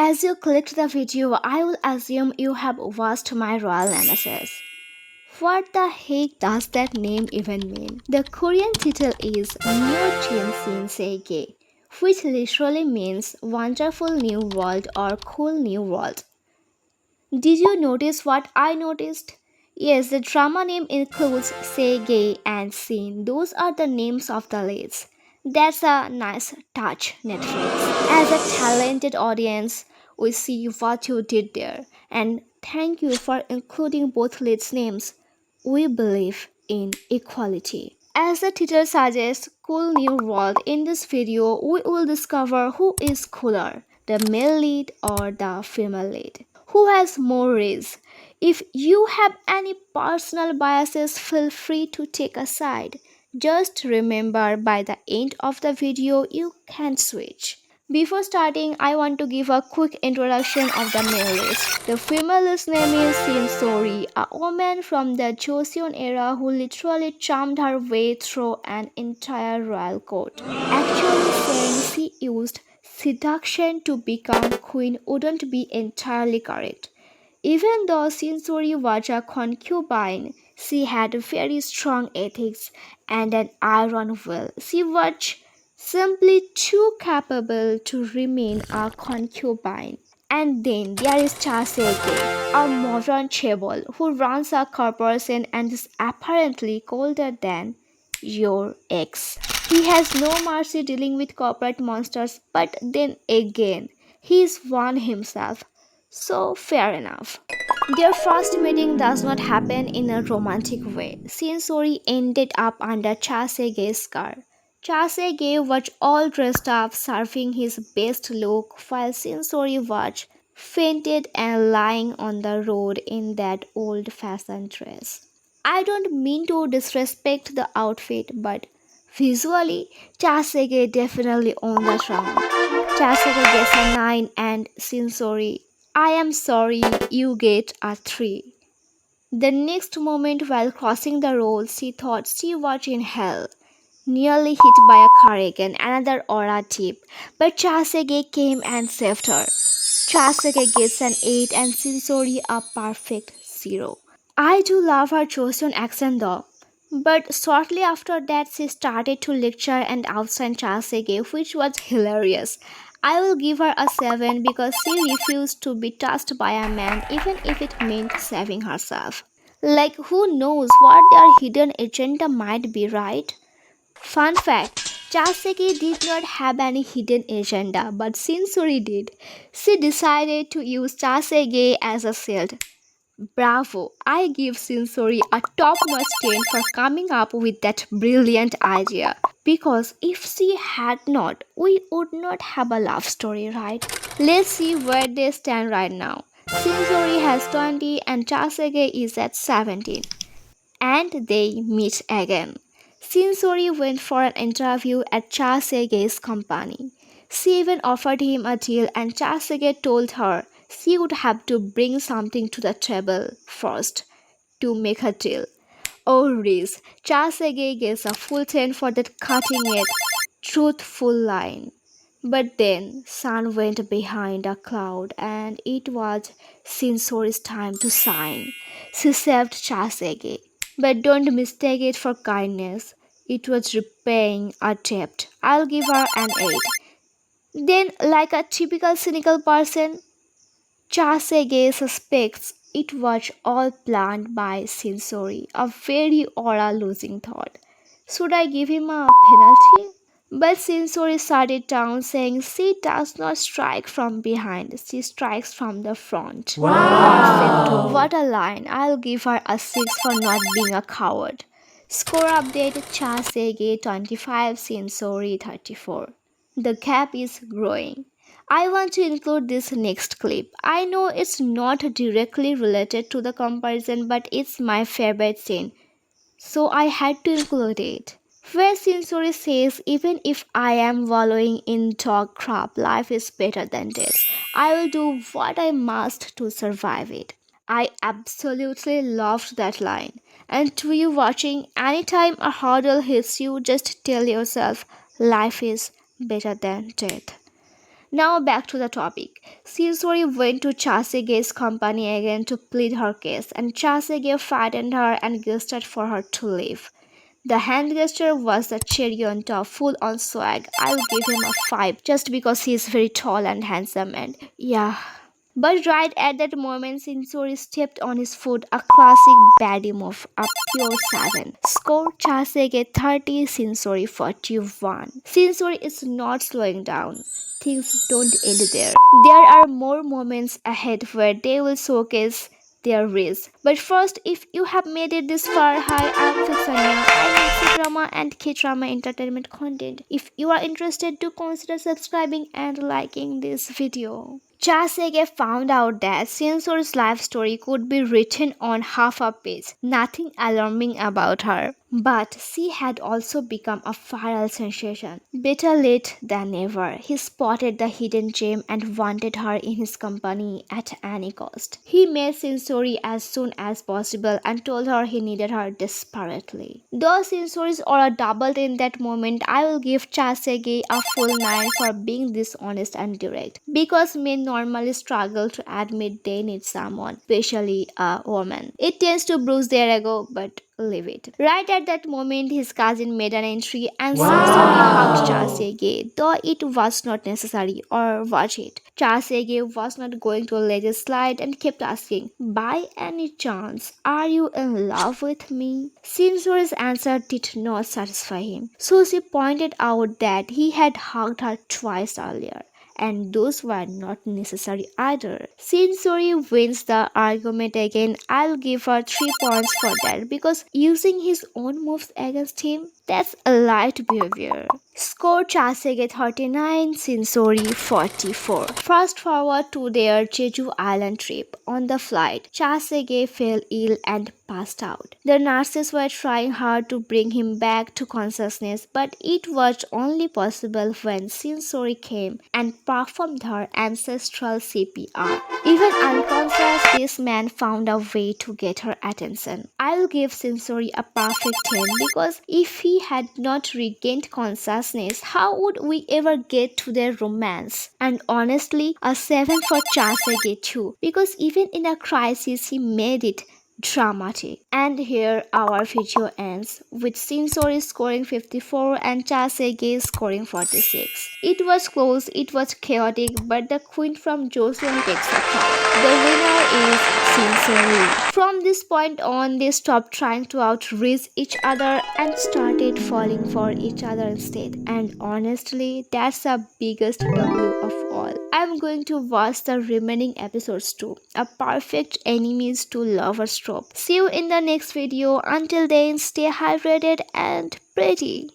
As you clicked the video, I will assume you have watched my Royal Nemesis. What the heck does that name even mean? The Korean title is New Sin Seige, which literally means wonderful new world or cool new world. Did you notice what I noticed? Yes, the drama name includes Seige and Sin. Those are the names of the leads. That's a nice touch, Netflix. As a talented audience, we see what you did there. And thank you for including both leads' names. We believe in equality. As the title suggests, Cool New World, in this video, we will discover who is cooler, the male lead or the female lead. Who has more rizz? If you have any personal biases, feel free to take a side. Just remember, by the end of the video, you can switch. Before starting, I want to give a quick introduction of the male list. The female list name is Sin Sori, a woman from the Joseon era who literally charmed her way through an entire royal court. Actually saying she used seduction to become queen wouldn't be entirely correct. Even though Sin Sori was a concubine, she had very strong ethics and an iron will. She was simply too capable to remain a concubine. And then there is Cha Se-ge, a modern chaebol who runs a corporation and is apparently colder than your ex. He has no mercy dealing with corporate monsters, but then again, he is one himself. So fair enough. Their first meeting does not happen in a romantic way. Sin Sori ended up under Cha Se-ge's car. Cha Se-ge was all dressed up, serving his best look, while Sin Sori was fainted and lying on the road in that old-fashioned dress. I don't mean to disrespect the outfit, but visually, Cha Se-ge definitely owned the round. Cha Se-ge gets a 9 and Sin Sori, I am sorry, you get a 3. The next moment, while crossing the road, she thought she was in hell, nearly hit by a car again, another aura tip. But Cha Se-ge came and saved her. Cha Se-ge gets an 8 and Sin Sori a perfect 0. I do love her Joseon accent though. But shortly after that, she started to lecture and outshine Cha Se-ge, which was hilarious. I will give her a 7 because she refused to be touched by a man even if it meant saving herself. Like, who knows what their hidden agenda might be, right? Fun fact, Cha Se-ge did not have any hidden agenda, but Sin Sori did. She decided to use Cha Se-ge as a shield. Bravo! I give Sin Sori a top-notch 10 for coming up with that brilliant idea. Because if she had not, we would not have a love story, right? Let's see where they stand right now. Sin Sori has 20 and Cha Se-ge is at 17. And they meet again. Sin Sori went for an interview at Cha Se-ge's company. She even offered him a deal and Cha Se-ge told her she would have to bring something to the table first to make a deal. Oh rizz, Cha Se-ge gets a full 10 for that cutting-edge, truthful line. But then sun went behind a cloud and it was Sin Sori's time to shine. She saved Cha Se-ge. But don't mistake it for kindness. It was repaying a debt. I'll give her an 8. Then, like a typical cynical person, Cha Se-ge suspects it was all planned by Sin Sori, a very aura-losing thought. Should I give him a penalty? But Sin Sori shut it down, saying she does not strike from behind, she strikes from the front. Wow! Perfect. What a line. I'll give her a 6 for not being a coward. Score update, Cha Se-ge 25, Sin Sori 34. The gap is growing. I want to include this next clip. I know it's not directly related to the comparison, but it's my favorite scene, so I had to include it. Where Sin Sori says, even if I am wallowing in dog crap, life is better than death. I will do what I must to survive it. I absolutely loved that line. And to you watching, anytime a hurdle hits you, just tell yourself, life is better than death. Now back to the topic. Shinsori went to Chasege's company again to plead her case, and Chasege frightened her and gestured for her to leave. The hand gesture was the cherry on top, full on swag. I'll give him a 5 just because he is very tall and handsome and yeah. But right at that moment, Shinsori stepped on his foot, a classic baddie move, a pure 7. Score Chasege 30, Shinsori 41. Shinsori is not slowing down. Things don't end there. There are more moments ahead where they will showcase their rizz. But first, if you have made it this far, hi, I'm Fictioniaa. I make C-drama and K-drama entertainment content. If you are interested, do consider subscribing and liking this video. Chasege found out that Shinsori's life story could be written on half a page. Nothing alarming about her. But she had also become a viral sensation. Better late than never. He spotted the hidden gem and wanted her in his company at any cost. He met Shinsori as soon as possible and told her he needed her desperately. Though Shinsori's aura doubled in that moment, I will give Chasege a full 9 for being this honest and direct. Because men normally struggle to admit they need someone, especially a woman. It tends to bruise their ego, but leave it. Right at that moment, his cousin made an entry and Shinsori hugged Chasege, though it was not necessary, or was it? Chasege was not going to let it slide and kept asking, by any chance, are you in love with me? Shinsori's answer did not satisfy him, so she pointed out that he had hugged her twice earlier, and those were not necessary either. Shinsori wins the argument again. I'll give her 3 points for that because using his own moves against him, that's a light behavior. Score Chasege 39, Shinsori 44. Fast forward to their Jeju Island trip. On the flight, Chasege fell ill and passed out. The nurses were trying hard to bring him back to consciousness, but it was only possible when Shinsori came and performed her ancestral CPR. Even unconscious, this man found a way to get her attention. I'll give Shinsori a perfect 10 because if he had not regained consciousness, how would we ever get to their romance? And honestly, a 7 for Chasege too, because even in a crisis, he made it dramatic. And here our video ends with Shinsori scoring 54 and Chasege scoring 46. It was close, it was chaotic, but the queen from Joseon takes the crown. The winner is Shinsori. From this point on, they stopped trying to out-rizz each other and started falling for each other instead. And honestly, that's the biggest W of all. I'm going to watch the remaining episodes too. A perfect enemies to lovers trope. See you in the next video. Until then, stay hydrated and pretty.